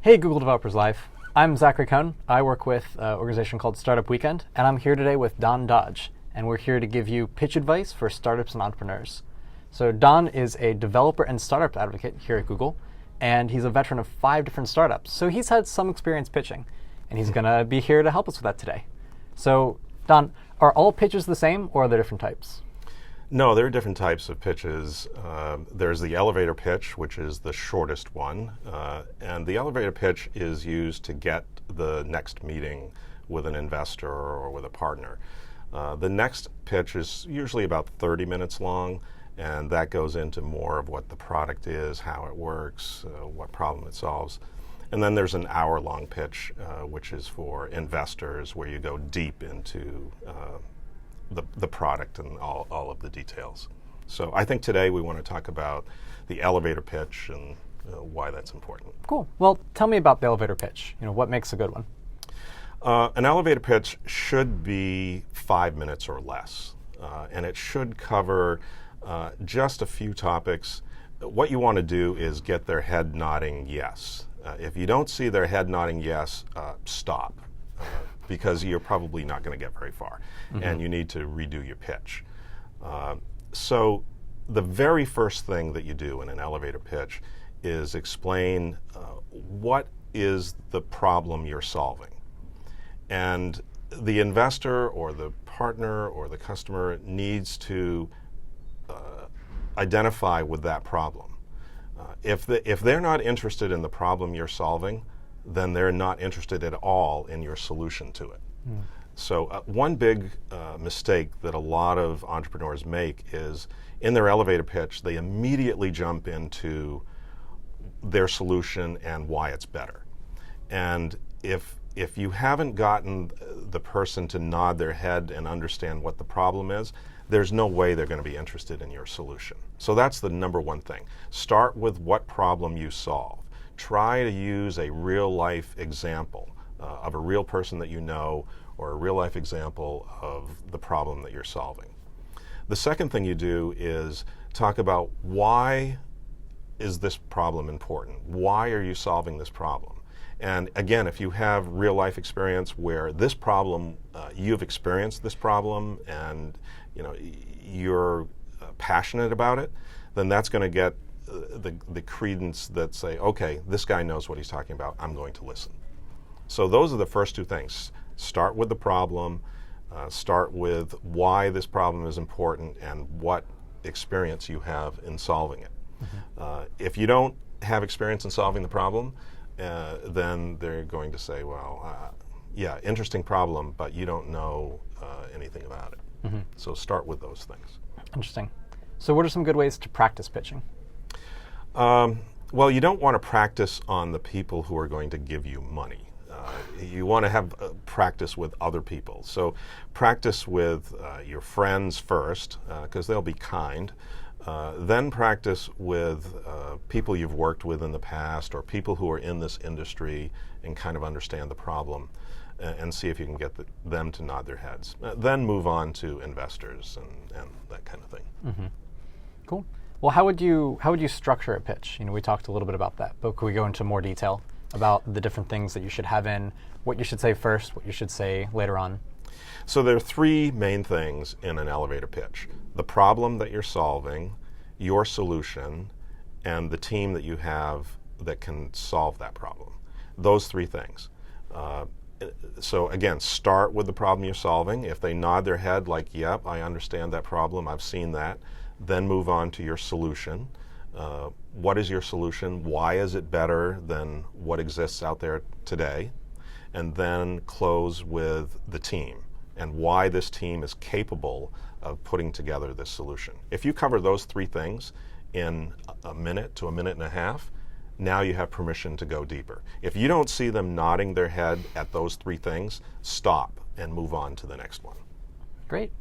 Hey, Google Developers Live. I'm Zachary Cohn. I work with an organization called Startup Weekend, and I'm here today with Don Dodge, and we're here to give you pitch advice for startups and entrepreneurs. So Don is a developer and startup advocate here at Google, and he's a veteran of 5 different startups. So he's had some experience pitching, and he's going to be here to help us with that today. So Don, are all pitches the same, or are there different types? No, there are different types of pitches. There's the elevator pitch, which is the shortest one. And the elevator pitch is used to get the next meeting with an investor or with a partner. The next pitch is usually about 30 minutes long, and that goes into more of what the product is, how it works, what problem it solves. And then there's an hour-long pitch, which is for investors, where you go deep into the product and all of the details. So I think today we want to talk about the elevator pitch and why that's important. Cool. Well, tell me about the elevator pitch. What makes a good one? An elevator pitch should be 5 minutes or less, and it should cover just a few topics. What you want to do is get their head nodding yes. If you don't see their head nodding yes, stop. Because you're probably not going to get very far, and you need to redo your pitch. So the very first thing that you do in an elevator pitch is explain what is the problem you're solving. And the investor or the partner or the customer needs to identify with that problem. If they're not interested in the problem you're solving, then they're not interested at all in your solution to it. So one big mistake that a lot of entrepreneurs make is in their elevator pitch, they immediately jump into their solution and why it's better. And if you haven't gotten the person to nod their head and understand what the problem is, there's no way they're going to be interested in your solution. So that's the number one thing. Start with what problem you solve. Try to use a real-life example of a real person that you know, or a real-life example of the problem that you're solving. The second thing you do is talk about why is this problem important? Why are you solving this problem? And again, if you have real-life experience where this problem, you've experienced this problem and you're passionate about it, then that's going to get the credence that say, okay, this guy knows what he's talking about, I'm going to listen. So those are the first two things. Start with the problem, start with why this problem is important and what experience you have in solving it. If you don't have experience in solving the problem, then they're going to say, well, yeah, interesting problem, but you don't know anything about it. So start with those things. Interesting. So what are some good ways to practice pitching? Well, you don't want to practice on the people who are going to give you money. You want to have practice with other people. So practice with your friends first, because they'll be kind. Then practice with people you've worked with in the past or people who are in this industry and kind of understand the problem and see if you can get them to nod their heads. Then move on to investors and that kind of thing. Cool. Well, how would you structure a pitch? We talked a little bit about that, but could we go into more detail about the different things that you should have in, what you should say first, what you should say later on? So there are 3 main things in an elevator pitch: the problem that you're solving, your solution, and the team that you have that can solve that problem. Those 3 things. So again, start with the problem you're solving. If they nod their head like, yep, I understand that problem, I've seen that, then move on to your solution. What is your solution? Why is it better than what exists out there today? And then close with the team and why this team is capable of putting together this solution. If you cover those 3 things in a minute to a minute and a half, now you have permission to go deeper. If you don't see them nodding their head at those 3 things, stop and move on to the next one. Great.